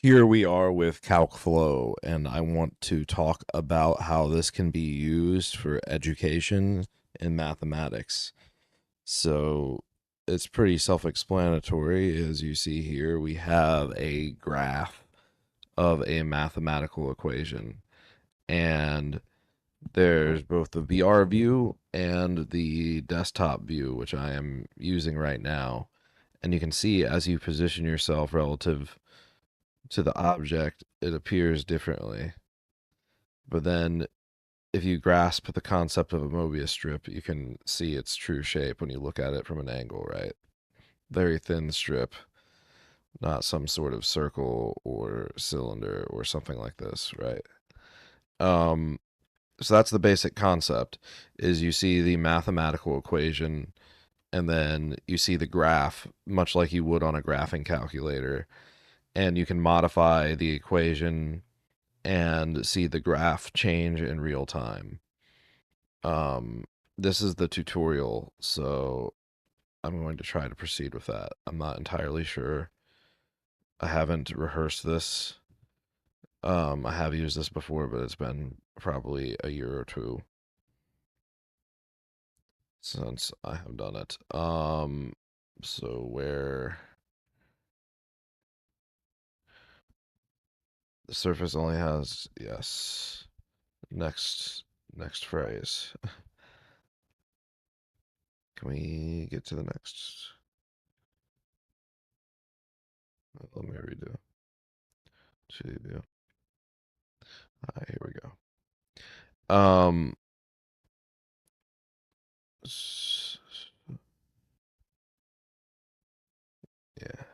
Here we are with Calcflow, and I want to talk about how this can be used for education in mathematics. So it's pretty self explanatory. As you see here, we have a graph of a mathematical equation, and there's both the VR view and the desktop view, which I am using right now. And you can see as you position yourself relative to the object, it appears differently. But then if you grasp the concept of a Mobius strip, you can see its true shape when you look at it from an angle, right? Very thin strip, not some sort of circle or cylinder or something like this, right? Um, so that's the basic concept is you see the mathematical equation and then you see the graph much like you would on a graphing calculator, and you can modify the equation and see the graph change in real time. Um, this is the tutorial, so I'm going to try to proceed with that. I'm not entirely sure. I haven't rehearsed this. I have used this before, but it's been probably a year or two since I have done it. So where the surface only has, yes. Next phrase. Can we get to the next? Let me redo. To here we go. Yeah.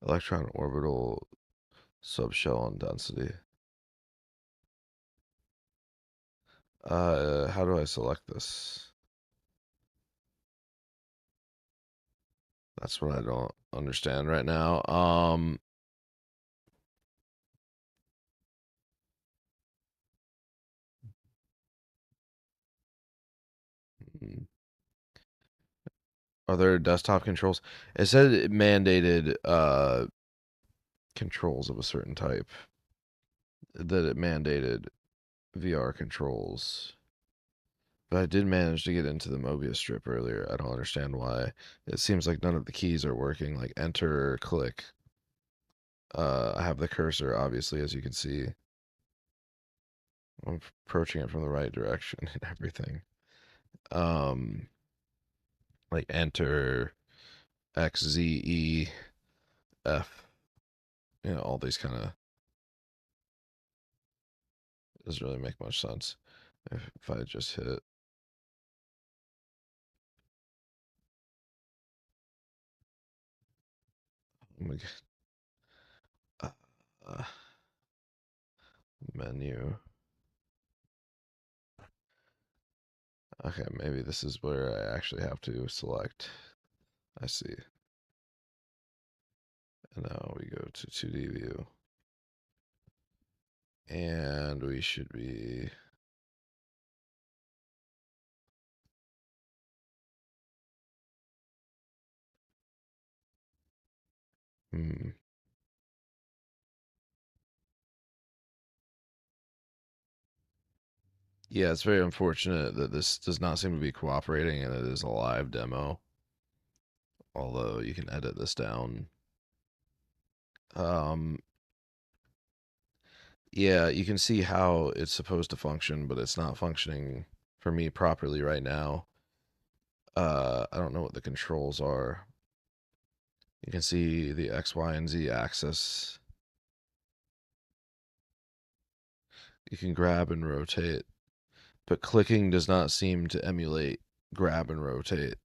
Electron orbital subshell and density. How do I select this? That's what I don't understand right now. Hmm. Are there desktop controls? It said it mandated controls of a certain type. That it mandated VR controls. But I did manage to get into the Mobius strip earlier. I don't understand why. It seems like none of the keys are working, like enter or click. I have the cursor, obviously, as you can see. I'm approaching it from the right direction and everything. Um, like enter X, Z, E, F. All these kind of doesn't really make much sense. If I just hit, oh my God, menu. Okay, maybe this is where I actually have to select. I see. And now we go to 2D view. And we should be. Hmm. Yeah, it's very unfortunate that this does not seem to be cooperating and it is a live demo. Although you can edit this down. Um, yeah, you can see how it's supposed to function, but it's not functioning for me properly right now. I don't know what the controls are. You can see the X, Y, and Z axis. You can grab and rotate, but clicking does not seem to emulate grab and rotate,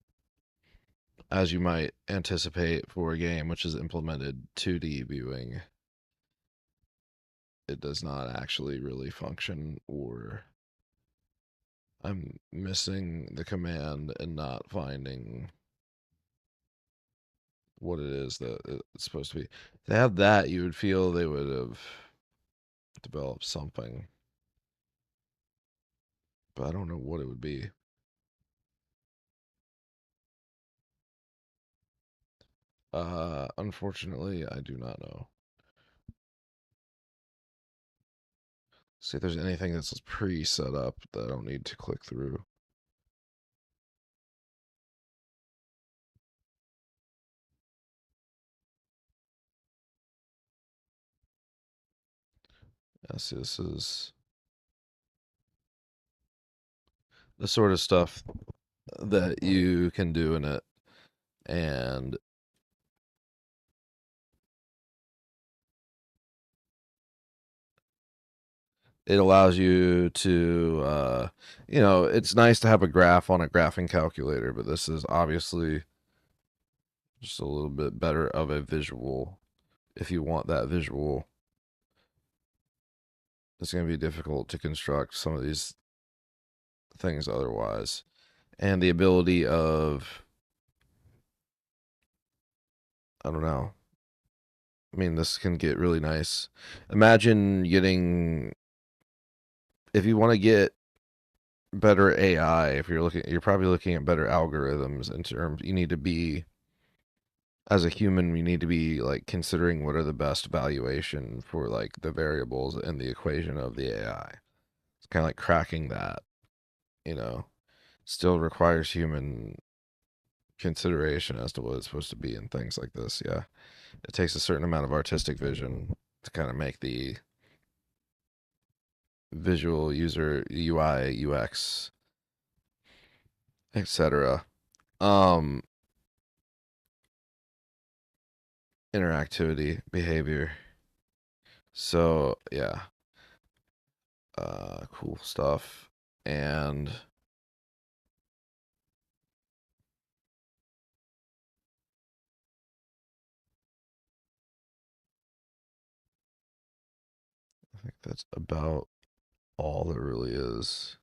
as you might anticipate for a game which has implemented 2D viewing. It does not actually really function, or I'm missing the command and not finding what it is that it's supposed to be. If they had that, you would feel they would have developed something, but I don't know what it would be. Unfortunately, I do not know. See if there's anything that's pre-set up that I don't need to click through. Yeah, see, this is the sort of stuff that you can do in it, and it allows you to, it's nice to have a graph on a graphing calculator, but this is obviously just a little bit better of a visual. If you want that visual, it's going to be difficult to construct some of these things otherwise. And the ability of, I don't know. I mean, this can get really nice. Imagine getting, if you want to get better AI, if you're probably looking at better algorithms in terms, you need to be, as a human, we need to be like considering what are the best valuation for like the variables in the equation of the AI. It's kind of like cracking that, you know, still requires human consideration as to what it's supposed to be and things like this. Yeah. It takes a certain amount of artistic vision to kind of make the visual user UI, UX, etc. Um, interactivity, behavior. So yeah, cool stuff. And I think that's about all there really is.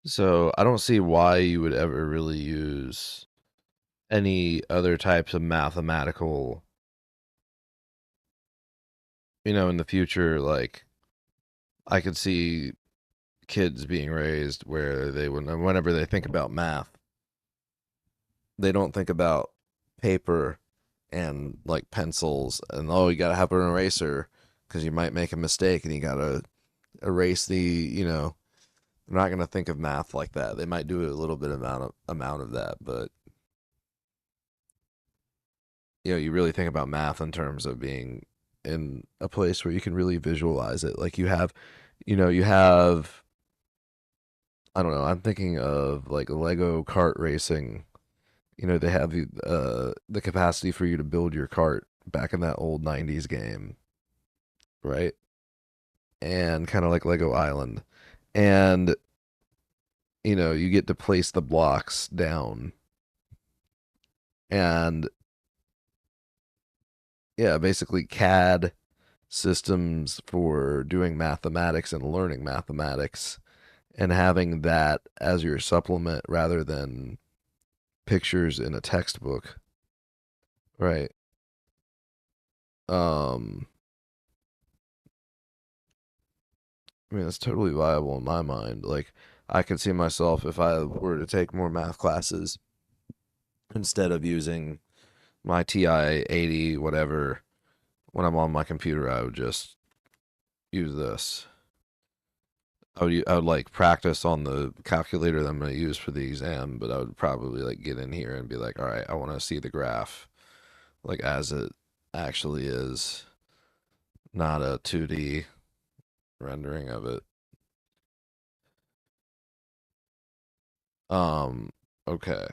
So I don't see why you would ever really use any other types of mathematical, in the future. Like I could see kids being raised where they would, whenever they think about math, they don't think about paper and like pencils and you got to have an eraser because you might make a mistake and you got to erase they're not going to think of math like that. They might do a little bit amount of that, but you really think about math in terms of being in a place where you can really visualize it. Like you have I don't know, I'm thinking of like Lego kart racing. They have the capacity for you to build your cart back in that old 90s game, right? And kind of like Lego Island. And you get to place the blocks down. And yeah, basically CAD systems for doing mathematics and learning mathematics and having that as your supplement rather than pictures in a textbook. Right. Um I mean, it's totally viable in my mind. Like, I could see myself if I were to take more math classes instead of using my TI 80, whatever, when I'm on my computer, I would just use this. I would like practice on the calculator that I'm going to use for the exam, but I would probably like get in here and be like, all right, I want to see the graph like as it actually is, not a 2D rendering of it. Um, okay.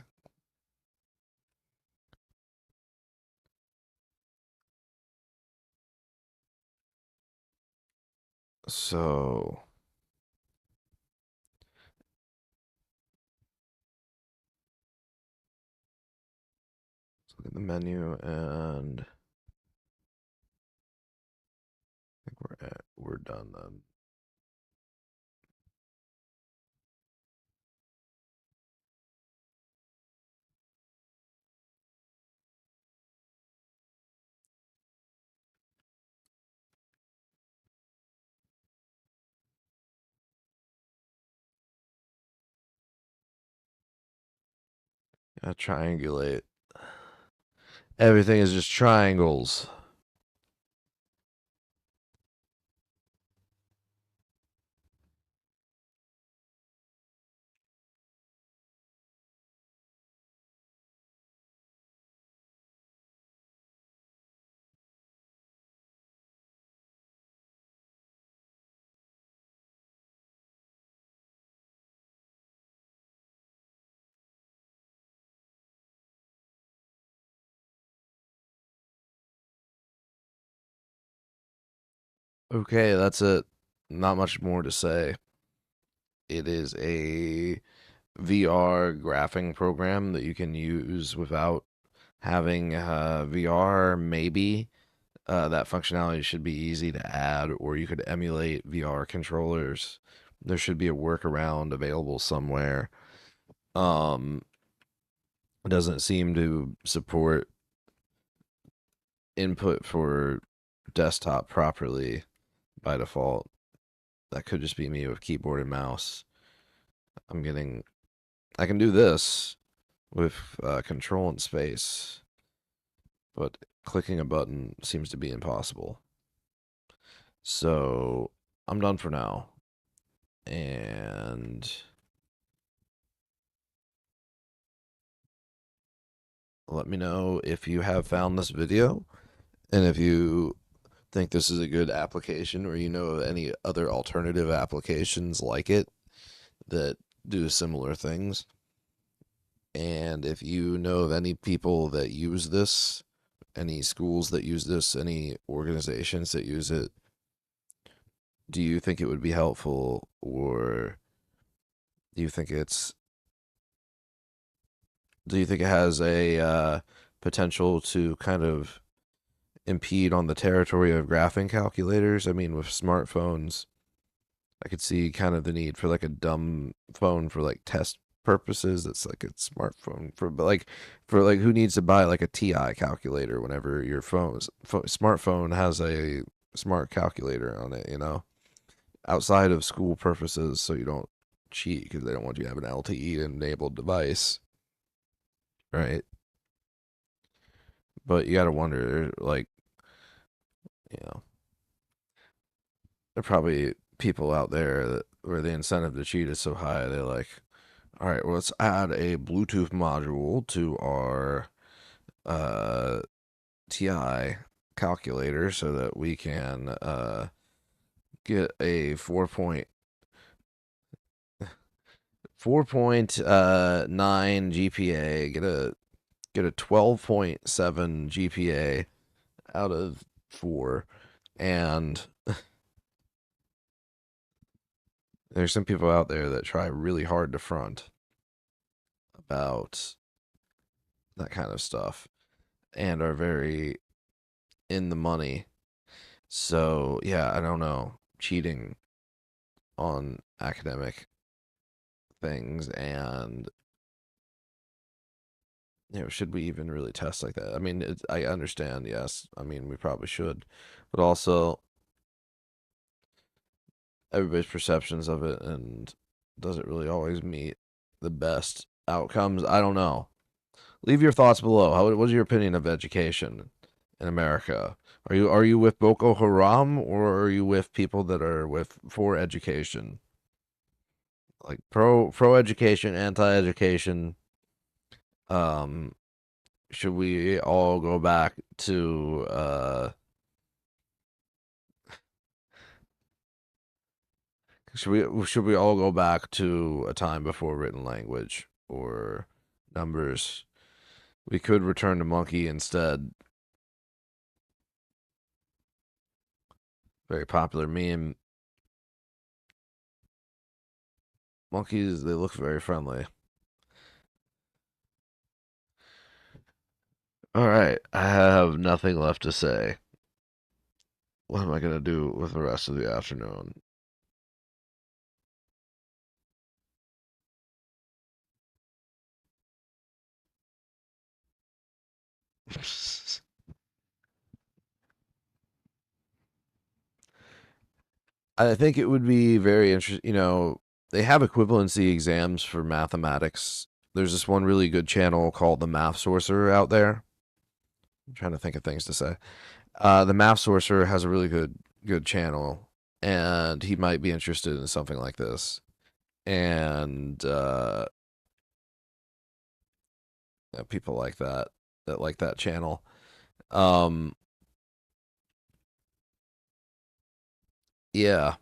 So, Look at the menu, and I think we're done then. Gotta triangulate. Everything is just triangles. Okay, that's it. Not much more to say. It is a VR graphing program that you can use without having VR. Maybe that functionality should be easy to add, or you could emulate VR controllers. There should be a workaround available somewhere. Um, it doesn't seem to support input for desktop properly by default. That could just be me with keyboard and mouse. I'm getting. I can do this with control and space, but clicking a button seems to be impossible. So I'm done for now. And let me know if you have found this video and if you think this is a good application or you know of any other alternative applications like it that do similar things. And if you know of any people that use this, any schools that use this, any organizations that use it, do you think it would be helpful, or do you think it's do you think it has a potential to kind of impede on the territory of graphing calculators? I mean, with smartphones, I could see kind of the need for like a dumb phone for like test purposes. That's like a smartphone for, but like for like who needs to buy like a TI calculator whenever your smartphone has a smart calculator on it, outside of school purposes, so you don't cheat because they don't want you to have an LTE enabled device, right? But you got to wonder, like, you know, there are probably people out there that where the incentive to cheat is so high, they're like, all right, well, let's add a Bluetooth module to our uh, TI calculator so that we can get a 4.9 GPA, get a 12.7 GPA out of 4, and there's some people out there that try really hard to front about that kind of stuff and are very in the money. So, yeah, I don't know. Cheating on academic things, and should we even really test like that? I mean, I understand, yes. I mean, we probably should. But also everybody's perceptions of it, and does it really always meet the best outcomes? I don't know. Leave your thoughts below. What's your opinion of education in America? Are you with Boko Haram, or are you with people that are with for education? Like pro education, anti education. Um, should we all go back to should we all go back to a time before written language or numbers? We could return to monkey instead. Very popular meme. Monkeys, they look very friendly. All right, I have nothing left to say. What am I gonna do with the rest of the afternoon? I think it would be very interesting. They have equivalency exams for mathematics. There's this one really good channel called the Math Sorcerer out there. I'm trying to think of things to say. The Math Sorcerer has a really good channel, and he might be interested in something like this. And people like that like that channel. Um, yeah,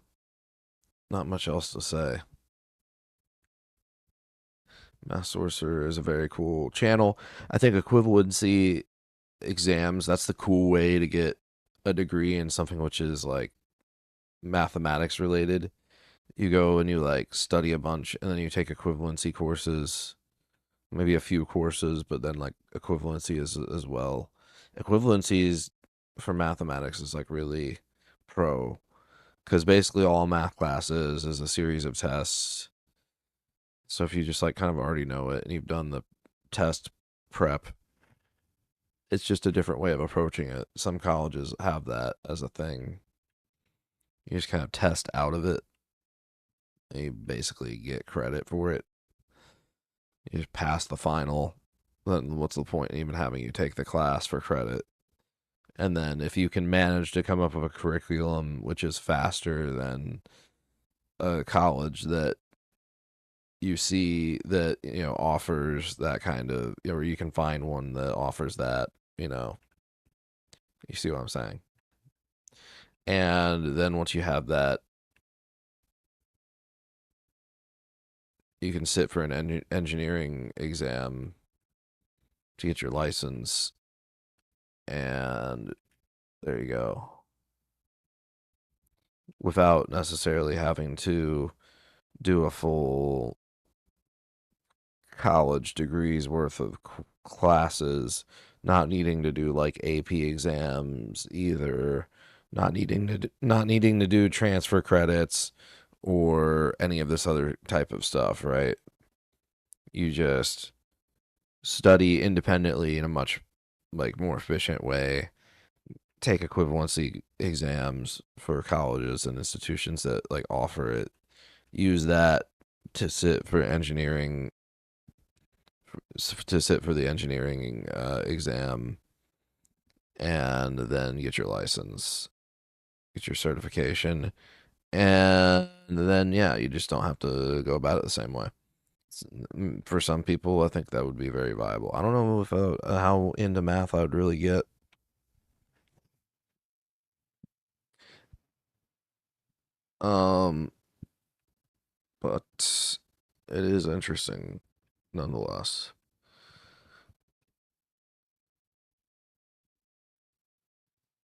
not much else to say. Math Sorcerer is a very cool channel. I think equivalency exams, that's the cool way to get a degree in something which is like mathematics related. You go and you like study a bunch and then you take equivalency courses, maybe a few courses, but then like equivalency as well. Equivalency is for mathematics is like really pro because basically all math classes is a series of tests. So if you just like kind of already know it and you've done the test prep, it's just a different way of approaching it. Some colleges have that as a thing. You just kind of test out of it and you basically get credit for it. You just pass the final. Then what's the point in even having you take the class for credit? And then if you can manage to come up with a curriculum which is faster than a college that you see that offers that kind of, or you can find one that offers that, you know, you see what I'm saying. And then once you have that, you can sit for an engineering exam to get your license, and there you go, without necessarily having to do a full college degrees worth of classes, not needing to do like AP exams either, not needing to do transfer credits or any of this other type of stuff, right? You just study independently in a much like more efficient way, take equivalency exams for colleges and institutions that like offer it, use that to sit for engineering to sit for the engineering exam, and then get your license, get your certification, and then yeah, you just don't have to go about it the same way. For some people, I think that would be very viable. I don't know if how into math I would really get, um, but it is interesting nonetheless.